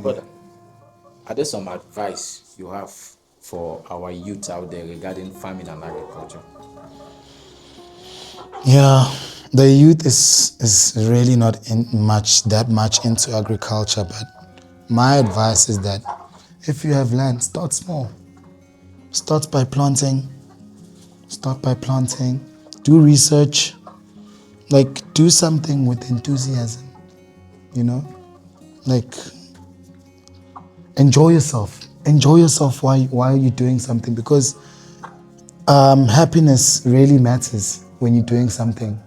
Brother, are there some advice you have for our youth out there regarding farming and agriculture? Yeah, the youth is really not that much into agriculture, but my advice is that if you have land, start small. Start by planting. Do research. Like, do something with enthusiasm. Like, enjoy yourself. While you're doing something, because happiness really matters when you're doing something.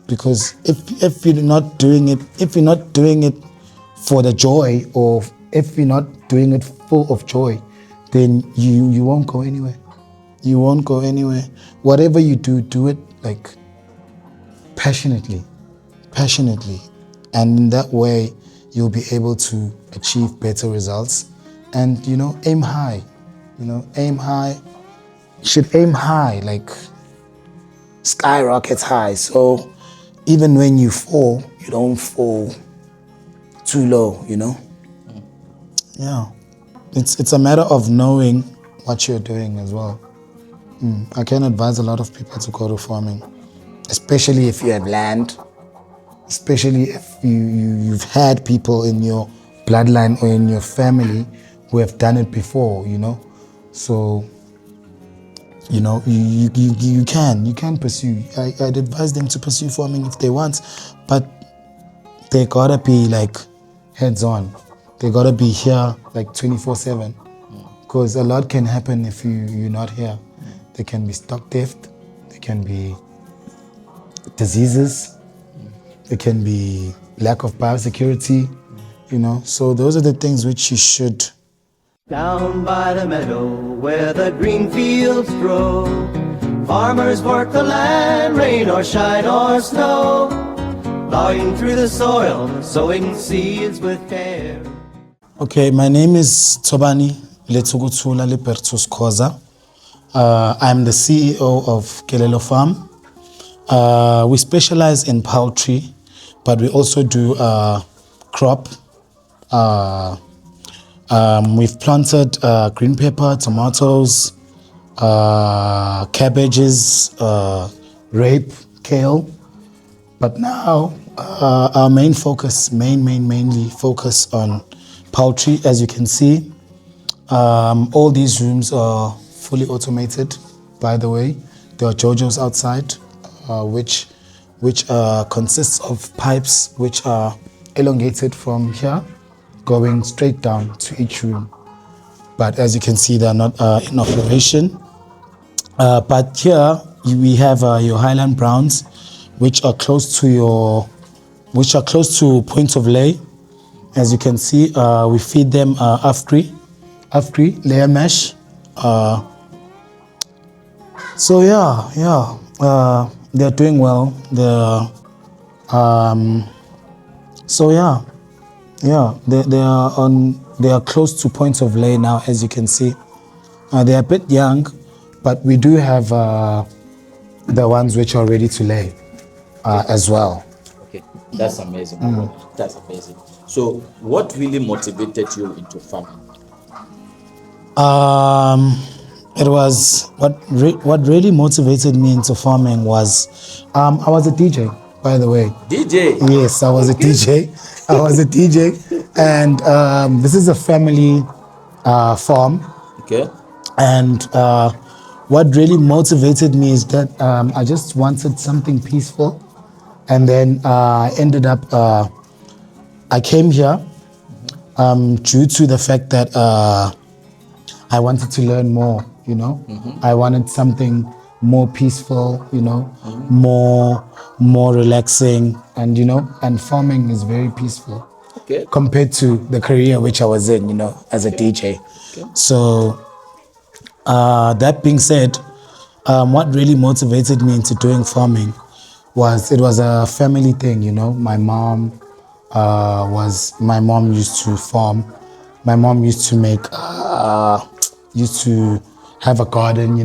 Because if you're not doing it for the joy, or if you're not doing it full of joy, then you won't go anywhere. Whatever you do it like passionately, and in that way you'll be able to achieve better results. And aim high. Should aim high, like skyrocket high, so even when you fall, you don't fall too low. Yeah, it's a matter of knowing what you're doing as well. I can advise a lot of people to go to farming, especially if you have land, especially if you've had people in your bloodline or in your family who have done it before. So you can pursue. I'd advise them to pursue farming if they want, but they gotta be like heads on. They gotta be here like 24/7, because a lot can happen if you're not here. There can be stock theft, there can be diseases, there can be lack of biosecurity, so those are the things which you should. Down by the meadow where the green fields grow, farmers work the land, rain or shine or snow, plowing through the soil, sowing seeds with care. Okay, my name is Tobani Letsugutsula Libertus Koza. I'm the CEO of Kelelo Farm. We specialize in poultry, but we also do crop. We've planted green pepper, tomatoes, cabbages, rape, kale. But now our mainly focus on poultry. As you can see, all these rooms are fully automated, by the way. There are JoJo's outside, which consists of pipes which are elongated from here, going straight down to each room. But as you can see, they're not in operation. But here we have your Highland Browns, which are close to point of lay. As you can see, we feed them Afgri layer mash. So they're doing well. They are close to points of lay now, as you can see. They are a bit young, but we do have the ones which are ready to lay as well. Okay, that's amazing. That's amazing. So, what really motivated you into farming? It was what really motivated me into farming was I was a DJ, by the way. DJ? Yes, I was a DJ. And this is a family farm. Okay. And what really motivated me is that I just wanted something peaceful, and then I ended up. I came here due to the fact that I wanted to learn more. I wanted something more peaceful. More relaxing, and farming is very peaceful. Okay. Compared to the career which I was in, as a DJ. Okay. So that being said, what really motivated me into doing farming was it was a family thing. My mom used to farm. My mom used to have a garden,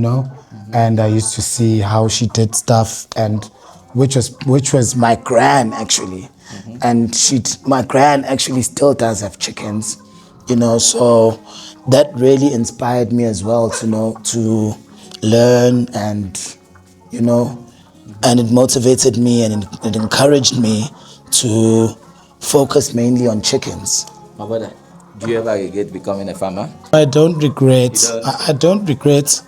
and I used to see how she did stuff, and which was my gran actually. And my gran actually still does have chickens, So that really inspired me as well to learn, and and it motivated me, and it encouraged me to focus mainly on chickens. My brother, do you ever regret becoming a farmer? I don't regret. You don't? I don't regret,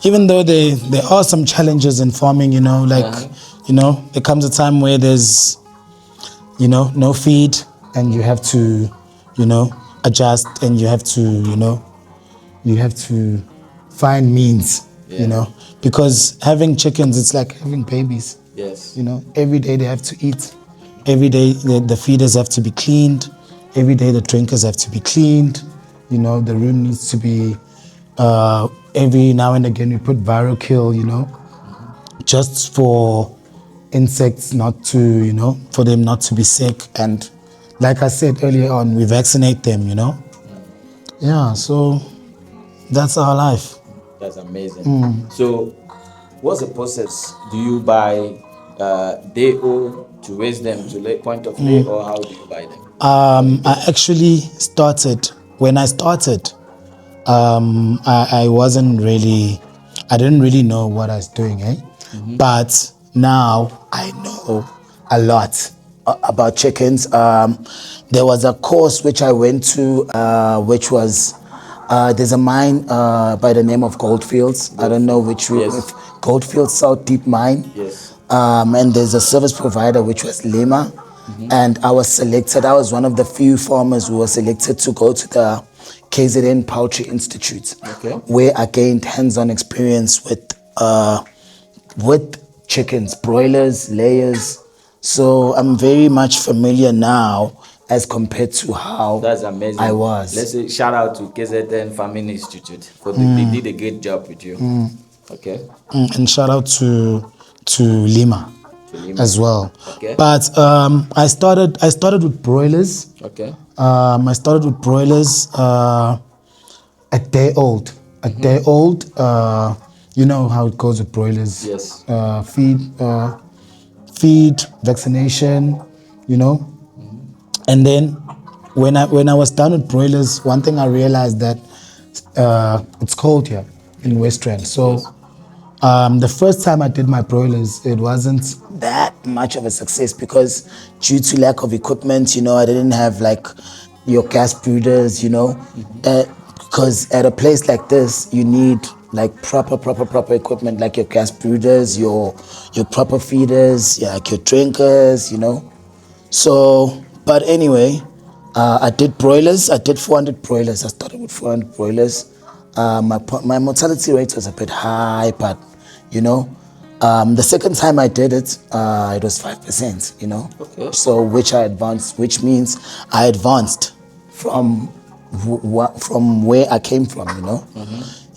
even though there are some challenges in farming. There comes a time where there's no feed, and you have to adjust, and you have to find means. Because having chickens, it's like having babies. Yes. Every day they have to eat. Every day the feeders have to be cleaned. Every day the drinkers have to be cleaned. The room needs to be, every now and again we put viral kill, just for insects not to, for them not to be sick. And like I said earlier on, we vaccinate them, Yeah, so that's our life. That's amazing. So, what's the process? Do you buy day old to raise them to lay point of lay, or how do you buy them? I actually started, when I started, I didn't really know what I was doing, But now I know a lot about chickens. There was a course which I went to, which was, there's a mine by the name of Goldfields. I don't know which Yes. Goldfields South Deep Mine. Yes. And there's a service provider which was Lima. And I was selected. I was one of the few farmers who were selected to go to the KZN Poultry Institute, Okay. where I gained hands-on experience with chickens, broilers, layers. So I'm very much familiar now as compared to how That's amazing. I was. Let's say shout out to KZN Farming Institute for they did a great job with you. Okay. And shout out to Lima, as well. Okay. But I started with broilers. Okay. I started with broilers a day old. A day old. You know how it goes with broilers. Yes. Feed, vaccination, And then when I was done with broilers, one thing I realized that it's cold here in West Rand. So the first time I did my broilers, it wasn't that much of a success because due to lack of equipment, I didn't have like your gas brooders, because at a place like this, you need like proper equipment, like your gas brooders, your proper feeders, like your drinkers, So, but anyway, I did broilers. I did 400 broilers. I started with 400 broilers. My mortality rate was a bit high, but the second time I did it, it was 5%. Okay. So which means I advanced from where I came from.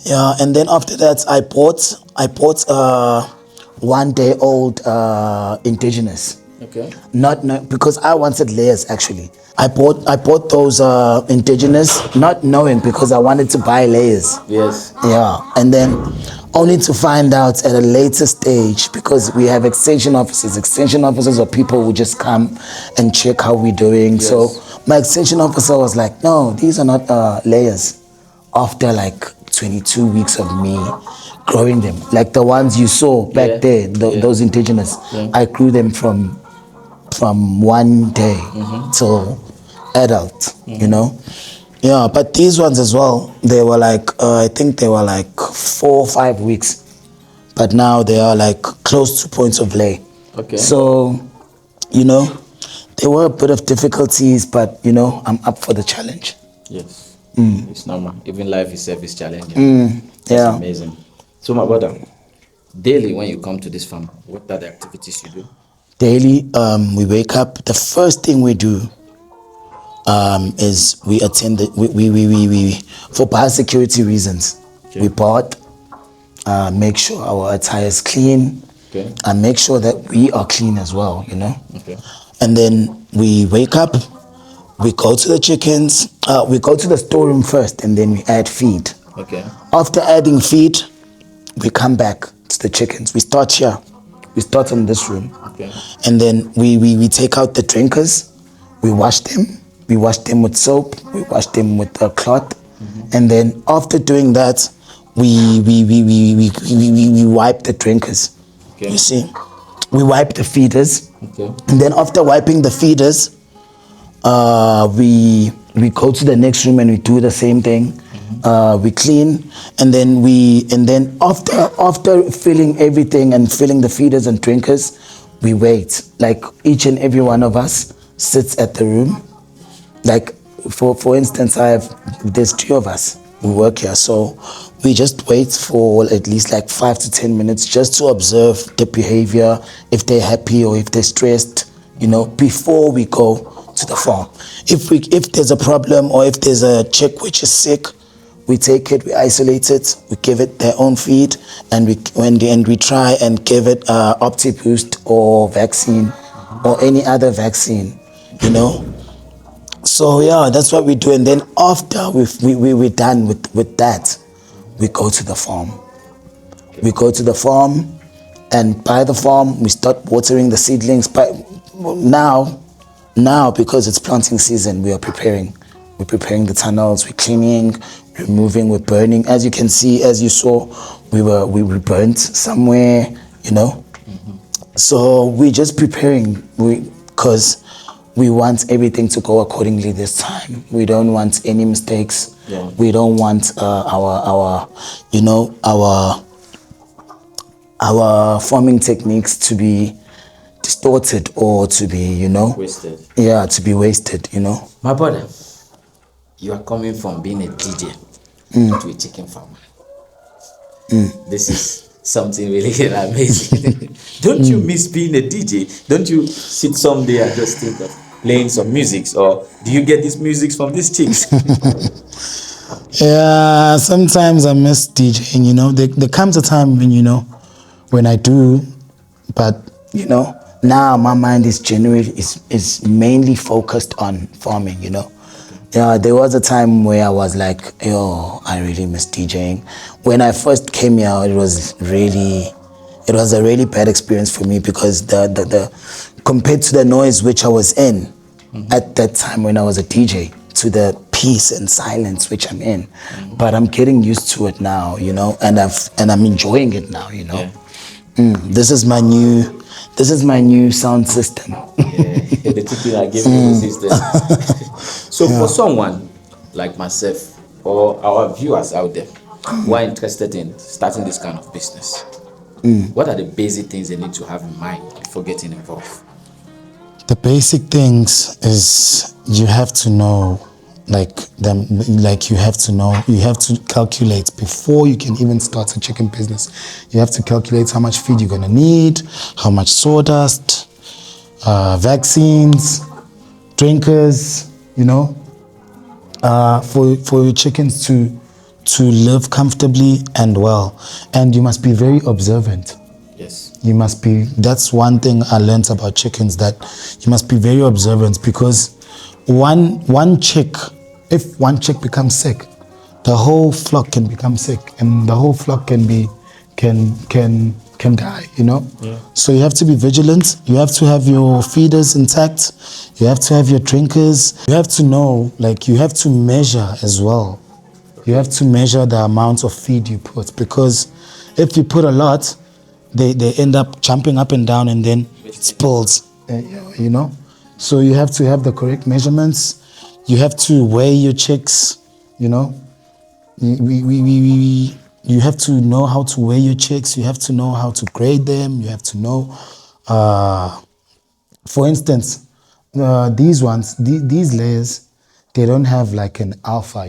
Yeah, and then after that, I bought 1 day old indigenous. Okay. Not because I wanted layers actually. I bought those indigenous, not knowing because I wanted to buy layers. Yes. Yeah, and then only to find out at a later stage, because we have extension officers. Extension officers are people who just come and check how we're doing. Yes. So my extension officer was like, no, these are not layers. After like 22 weeks of me growing them, like the ones you saw back there, those indigenous, I grew them from 1 day till adult, Yeah, but these ones as well, they were like, I think they were like 4 or 5 weeks. But now they are like close to points of lay. Okay. So, there were a bit of difficulties, but, I'm up for the challenge. Yes. It's normal. Even life itself is challenging. That's amazing. So, my brother, daily when you come to this farm, what are the activities you do? Daily, we wake up. The first thing we do is we attend we for biosecurity reasons. Okay. We bath, make sure our attire is clean, and make sure that we are clean as well. Okay. And then we wake up. We go to the chickens. We go to the storeroom first, and then we add feed. Okay. After adding feed, we come back to the chickens. We start here. We start in this room. Okay. And then we take out the drinkers. We wash them. We wash them with soap. We wash them with a cloth, and then after doing that, we wipe the drinkers. Okay. You see, we wipe the feeders, Okay. and then after wiping the feeders, we go to the next room and we do the same thing. We clean, and then after filling everything and filling the feeders and drinkers, we wait. Like each and every one of us sits at the room. Like for instance, there's 2 of us who work here, so we just wait for at least like 5 to 10 minutes just to observe the behavior, if they're happy or if they're stressed, before we go to the farm. If there's a problem or if there's a chick which is sick, we take it, we isolate it, we give it their own feed, and we try and give it OptiBoost or vaccine or any other vaccine, So yeah, that's what we do, and then after we're done with that, we go to the farm. We go to the farm, and by the farm we start watering the seedlings. But now because it's planting season, we are preparing. We're preparing the tunnels. We're cleaning. We're moving. We're burning. As you can see, as you saw, we were burnt somewhere. So we're just preparing. Because we want everything to go accordingly this time. We don't want any mistakes. Yeah. We don't want our farming techniques to be distorted or to be, Wasted. Yeah, to be wasted, My brother, you are coming from being a DJ to a chicken farmer. This is something really amazing. Don't you miss being a DJ? Don't you sit someday and just think of playing some music, or do you get these musics from these chicks? Yeah, sometimes I miss DJing, there comes a time when I do, but now my mind is mainly focused on farming, Yeah, there was a time where I was like, I really miss DJing. When I first came here, it was a really bad experience for me, because the compared to the noise which I was in at that time when I was a DJ, to the peace and silence which I'm in. But I'm getting used to it now, and I'm enjoying it now, Yeah. This is my new sound system. Yeah, the chicken are giving you the system. So for someone like myself or our viewers out there who are interested in starting this kind of business, what are the basic things they need to have in mind before getting involved? The basic things is you have to know, you have to calculate before you can even start a chicken business. You have to calculate how much feed you're gonna need, how much sawdust, vaccines, drinkers, for your chickens to live comfortably and well. And you must be very observant. Yes. That's one thing I learned about chickens, that you must be very observant, because if one chick becomes sick, the whole flock can become sick, and the whole flock can die, Yeah. So you have to be vigilant. You have to have your feeders intact. You have to have your drinkers. You have to know, you have to measure as well. You have to measure the amount of feed you put, because if you put a lot, they end up jumping up and down, and then it spills, So you have to have the correct measurements. You have to weigh your chicks, You have to know how to weigh your chicks. You have to know how to grade them. You have to know, for instance, these layers, they don't have an alpha,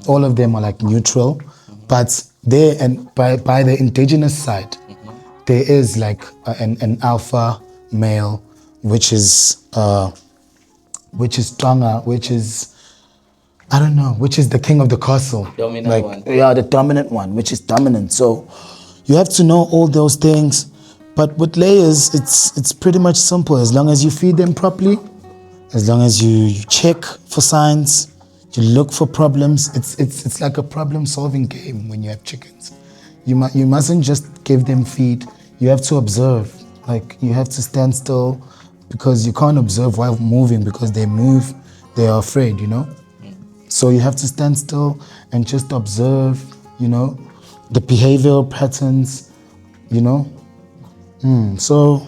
All of them are neutral, but by the indigenous side, there is an alpha male, which is stronger, which is the king of the castle. Dominant one. Yeah, the dominant one, which is dominant. So you have to know all those things. But with layers, it's pretty much simple. As long as you feed them properly, as long as you check for signs, you look for problems. It's like a problem-solving game when you have chickens. You mustn't just give them feed. You have to observe. You have to stand still, because you can't observe while moving, because they move they are afraid, So you have to stand still and just observe, the behavioral patterns, So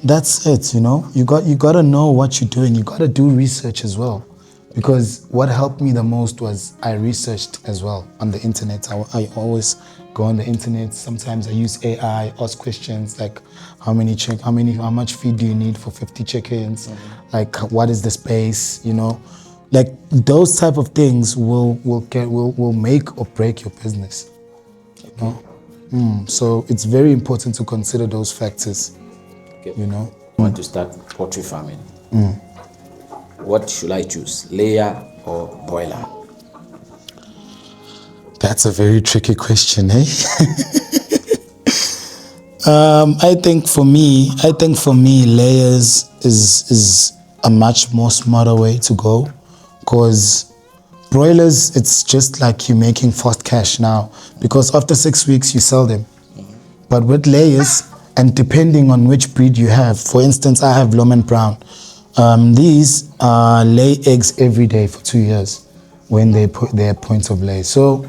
that's it, You got to know what you're doing. You got to do research as well. Because what helped me the most was I researched as well on the internet. I always go on the internet. Sometimes I use AI, ask questions like how much feed do you need for 50 chickens? Like what is the space? Like those type of things will make or break your business. So it's very important to consider those factors. Okay. I want to start poultry farming. What should I choose, layer or broiler? That's a very tricky question, eh? I think for me, layers is a much more smarter way to go, because broilers, it's just like you're making fast cash now, because after 6 weeks you sell them. But with layers, and depending on which breed you have, for instance, I have Lom and Brown. These lay eggs every day for 2 years when they put their points of lay. So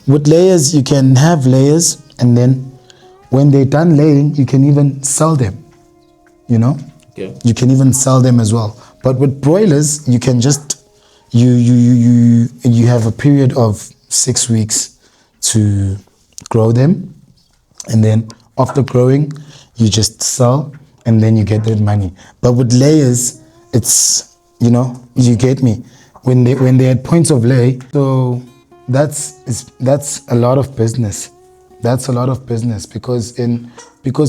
with layers, you can have layers, and then when they're done laying, you can even sell them. Okay. You can even sell them as well. But with broilers, you can just you have a period of 6 weeks to grow them, and then after growing, you just sell, and then you get that money. But with layers, it's, you get me, when they had points of lay. So that's a lot of business. That's a lot of business because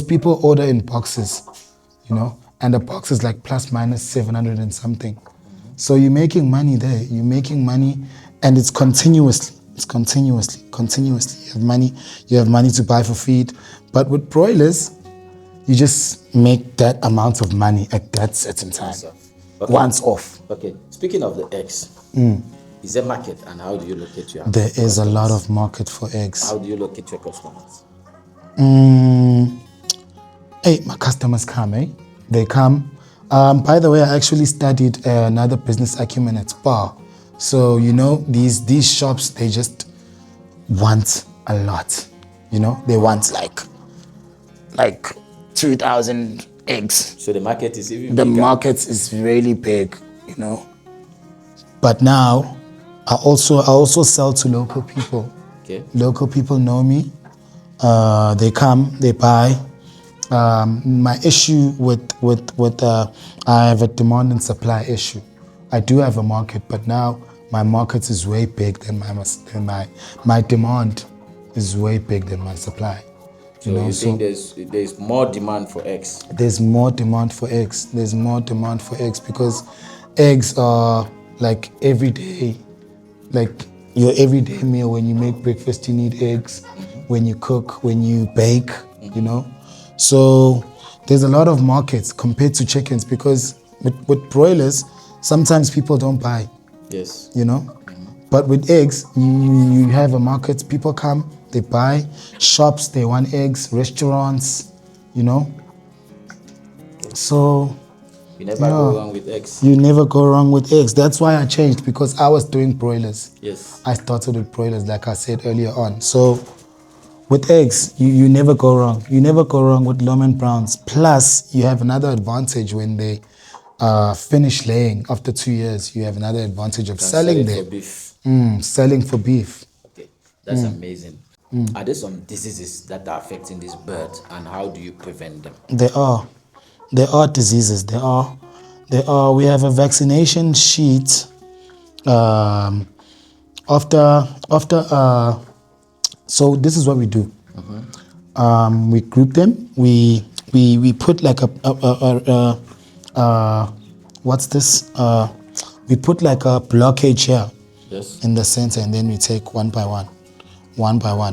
people order in boxes, and the box is like plus minus 700 and something. So you're making money there. You're making money, and it's continuously. It's continuously. You have money to buy for feed. But with broilers, you just make that amount of money at that certain time. Okay. Once off. Okay. Speaking of the eggs, is there market, and how do you locate your There customers? is a lot of market for eggs. How do you locate your customers? Hey, my customers come, eh? They come. By the way, I actually studied another business acumen at Spa. So, these shops, they just want a lot. They want like 2,000 eggs. So the market is even The bigger. market is really big, But now, I also sell to local people. Okay. Local people know me. They come, they buy. My issue with I have a demand and supply issue. I do have a market, but now my market is way big than my demand is way big than my supply. So you think there's more demand for eggs? There's more demand for eggs. There's more demand for eggs because eggs are like everyday, like your everyday meal. When you make breakfast, you need eggs. When you cook, when you bake, So there's a lot of markets compared to chickens because with broilers, sometimes people don't buy. Yes. But with eggs, you have a market. People come, they buy. Shops, they want eggs. Restaurants, So You never go wrong with eggs. you never go wrong with eggs. That's why I changed, because I was doing broilers. Yes. I started with broilers, like I said earlier on. So with eggs, you never go wrong. You never go wrong with Lom and Browns. Plus, you have another advantage when they finish laying after 2 years. You have another advantage of selling Sell it them. for beef. Selling for beef. Okay, that's amazing. Are there some diseases that are affecting these birds, and how do you prevent them? There are diseases. There are. We have a vaccination sheet. So this is what we do. We group them. We put like what's this? We put like a blockage here. Yes. In the center, and then we take one by one.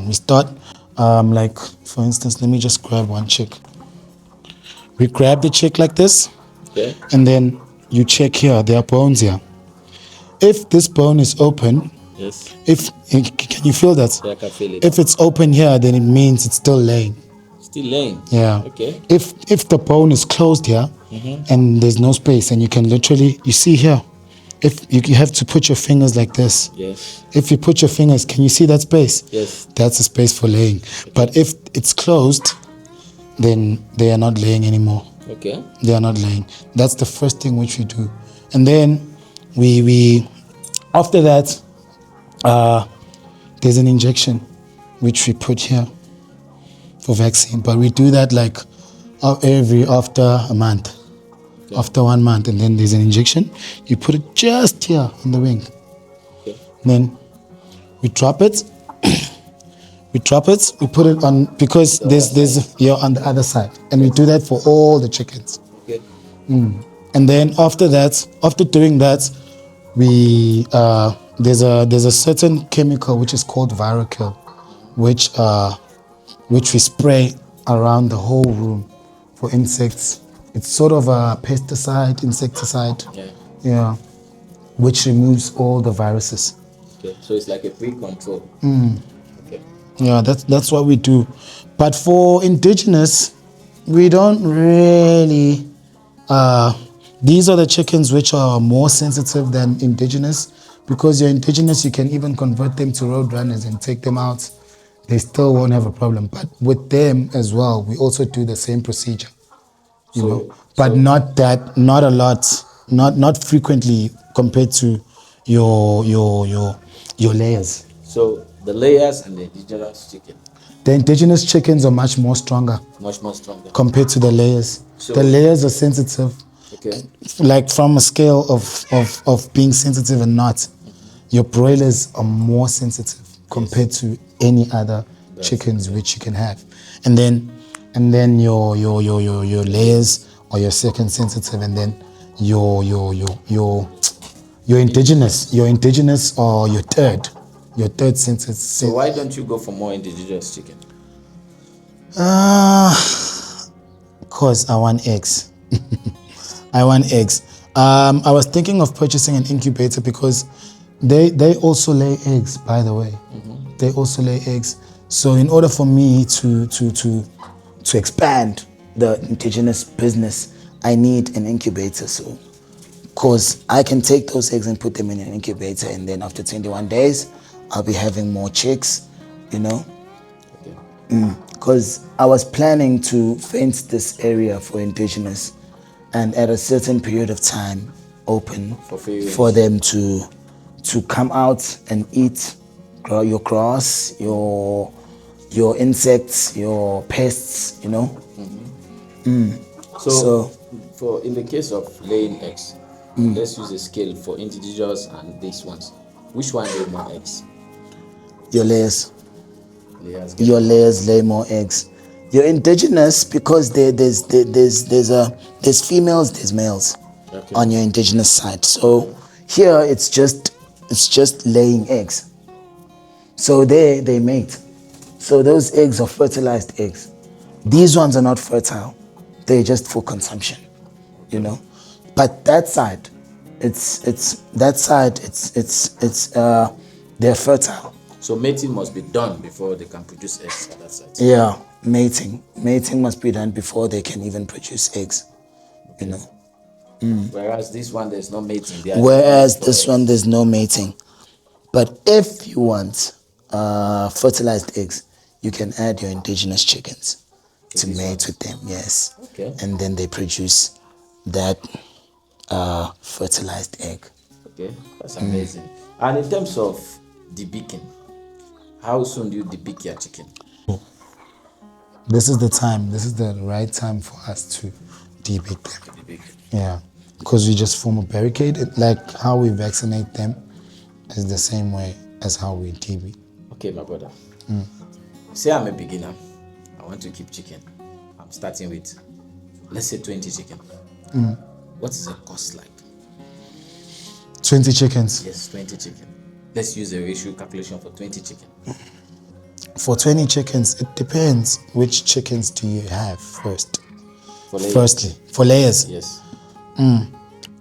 We start like, for instance, let me just grab one chick. We grab the chick like this, Okay. and then you check here. There are bones here. If this bone is open, Yes. can you feel that? Yeah, I can feel it. If it's open here, then it means it's still laying. Still laying. Yeah. Okay. If the bone is closed here, and there's no space, and you can literally, you see here, if you have to put your fingers like this. Yes. If you put your fingers, can you see that space? Yes. That's a space for laying. But if it's closed, then they are not laying anymore. Okay. They are not laying. That's the first thing which we do. And then we after that, there's an injection which we put here for vaccine. But we do that like after a month. Okay. After 1 month, and then there's an injection. You put it just here on the wing. Okay. Then we drop it. We put it on, because there's here on the other side, and we do that for all the chickens. Okay. And then after that, after doing that, we there's a certain chemical which is called Virokill, which we spray around the whole room for insects. It's sort of a pesticide, insecticide. Yeah, which removes all the viruses. Okay. So it's like a pre-control. Okay. Yeah, that's what we do. But for indigenous, we don't really. These are the chickens which are more sensitive than indigenous, because your indigenous, you can even convert them to road runners and take them out. They still won't have a problem. But with them as well, we also do the same procedure. You know, but not a lot, not frequently compared to your layers. So the layers and the indigenous chicken. The indigenous chickens are much more stronger. Much more stronger. Compared to the layers. So, the layers are sensitive. Okay. Like from a scale of being sensitive and not, your broilers are more sensitive compared to any other chickens which you can have. And then your layers are your second sensitive, and then your indigenous or your third sensitive. So why don't you go for more indigenous chicken? Cause I want eggs. I want eggs. I was thinking of purchasing an incubator because they also lay eggs, by the way. Mm-hmm. They also lay eggs. So in order for me to expand the indigenous business, I need an incubator. So, cause I can take those eggs and put them in an incubator, and then after 21 days, I'll be having more chicks, you know. Okay. Because I was planning to fence this area for indigenous, and at a certain period of time, open for them to come out and eat your grass, your insects, your pests, you know. So for in the case of laying eggs, let's use a scale for individuals and these ones. Which one lay more eggs? Your layers. Your layers lay more eggs. Your indigenous, because there's females, there's males on your indigenous side. So here it's just laying eggs. So they mate. So those eggs are fertilized eggs. These ones are not fertile. They're just for consumption, you know. But that side, they're fertile. So mating must be done before they can produce eggs at that side. Yeah, mating must be done before they can even produce eggs, you know. Whereas this one, there's no mating. Whereas this one, there's no mating. But if you want fertilized eggs, you can add your indigenous chickens to mate with them, yes. Okay. And then they produce that fertilized egg. Okay, that's amazing. And in terms of debeaking, how soon do you debeak your chicken? This is the right time for us to debeak them. Yeah, because we just form a barricade. Like how we vaccinate them is the same way as how we debeak. Okay, my brother. Say I'm a beginner. I want to keep chicken. I'm starting with, let's say 20 chicken. What is the cost like? 20 chickens. Yes, 20 chicken. Let's use a ratio calculation for 20 chicken. For 20 chickens, it depends which chickens do you have first. For layers. Firstly, for layers. Yes.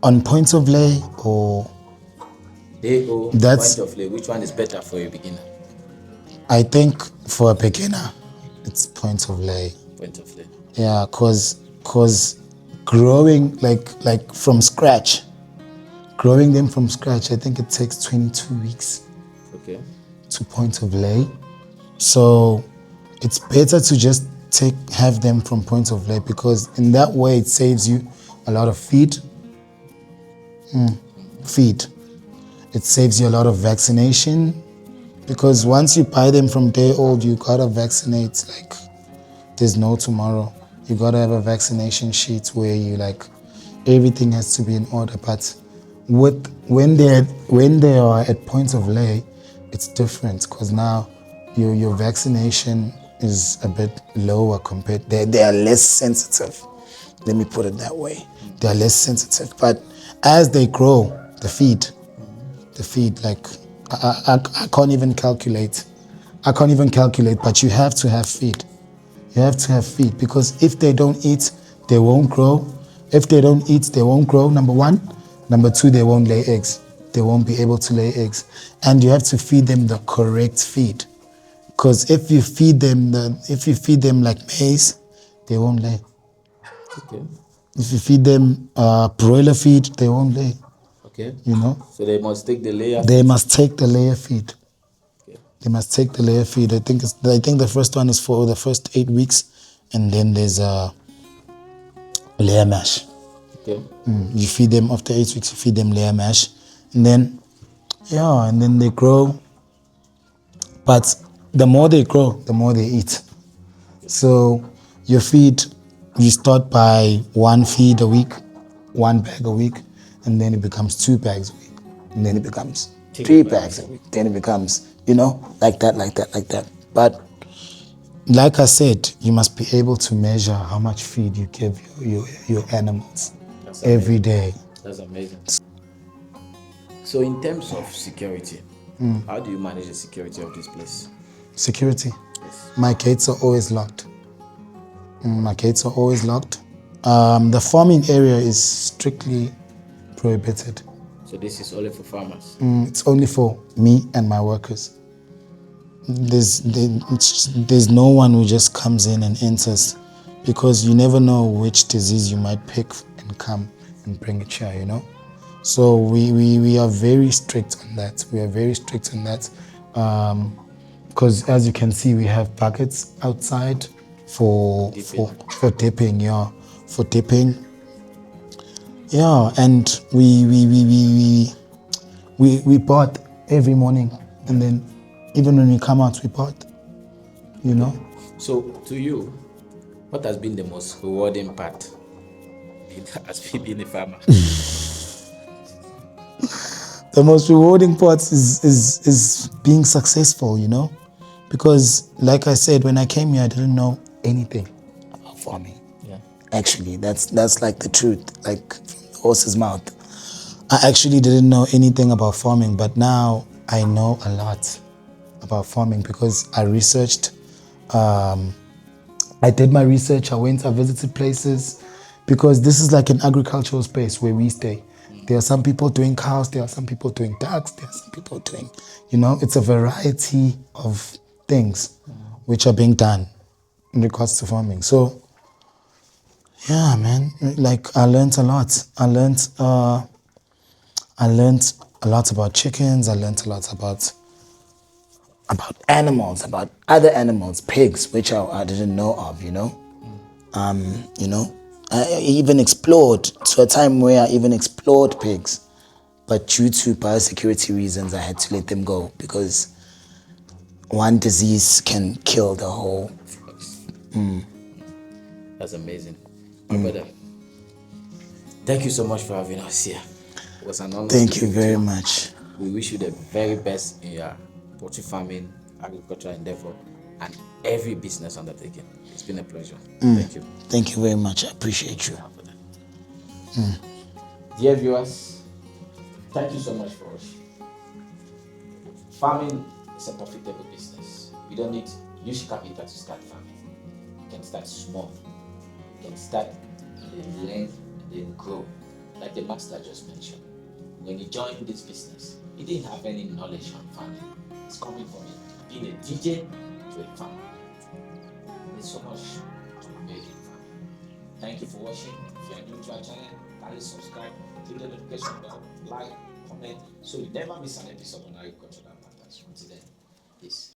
On points of lay or... Point of lay. Which one is better for a beginner? I think for a beginner, it's points of lay. Point of lay. Yeah, cause growing like from scratch, growing them from scratch, I think it takes 22 weeks Okay. to point of lay. So it's better to just have them from point of lay, because in that way it saves you a lot of feed. It saves you a lot of vaccination, because once you buy them from day old, you gotta vaccinate like there's no tomorrow. You gotta have a vaccination sheet where you like everything has to be in order. But when they are at points of lay, it's different, because now your vaccination is a bit lower compared. They are less sensitive. Let me put it that way. They are less sensitive. But as they grow, the feed, like I can't even calculate. But you have to have feed. You have to have feed, because if they don't eat, they won't grow. If they don't eat, they won't grow, number one. Number two, they won't lay eggs. They won't be able to lay eggs. And you have to feed them the correct feed. Because if you feed them like maize, they won't lay. Okay. If you feed them broiler feed, they won't lay. Okay. You know? So they must take the layer. They must take the layer feed. Okay. They must take the layer feed. I think the first one is for the first 8 weeks, and then there's a layer mash. Okay. You feed them after 8 weeks. You feed them layer mash, and then they grow. But the more they grow, the more they eat. So your feed, you start by 1 feed a week, 1 bag a week, and then it becomes 2 bags a week, and then it becomes 3 bags a week. Then it becomes, like that. But like I said, you must be able to measure how much feed you give your animals every day. That's amazing. So in terms of security, how do you manage the security of this place? Security. Yes. My gates are always locked. The farming area is strictly prohibited. So this is only for farmers? It's only for me and my workers. There's no one who just comes in and enters, because you never know which disease you might pick and come and bring it here, So we are very strict on that. Because as you can see, we have buckets outside for dipping, for dipping. Yeah, and we bath every morning, and then even when we come out, we bath. So to you, what has been the most rewarding part as being a farmer? The most rewarding part is being successful, because like I said, when I came here, I didn't know anything about farming. Yeah. Actually, that's like the truth, like from the horse's mouth. I actually didn't know anything about farming, but now I know a lot about farming, because I researched. I did my research. I visited places, because this is like an agricultural space where we stay. There are some people doing cows, there are some people doing ducks, there are some people doing, it's a variety of things which are being done in regards to farming. So, yeah, man, like I learned a lot. I learned a lot about chickens. I learned a lot about animals, about other animals, pigs, which I didn't know of, I even explored to a time where I even explored pigs, but due to biosecurity reasons, I had to let them go, because one disease can kill the whole. That's amazing. My brother, thank you so much for having us here. It was an honor. Thank you very much. We wish you the very best in your poultry farming, agricultural endeavor, and every business undertaking. It's been a pleasure. Thank you. Thank you very much. I appreciate you. Dear viewers, thank you so much for watching. Farming is a profitable business. You don't need huge capital to start farming. You can start small. You can start and then learn and then grow. Like the master just mentioned. When he joined this business, he didn't have any knowledge on farming. It's coming from being a DJ to a farmer. There's so much to be made in farming. Thank you for watching. If you are new to our channel, kindly subscribe. click the notification bell, like, comment, so you never miss an episode on Agriculture.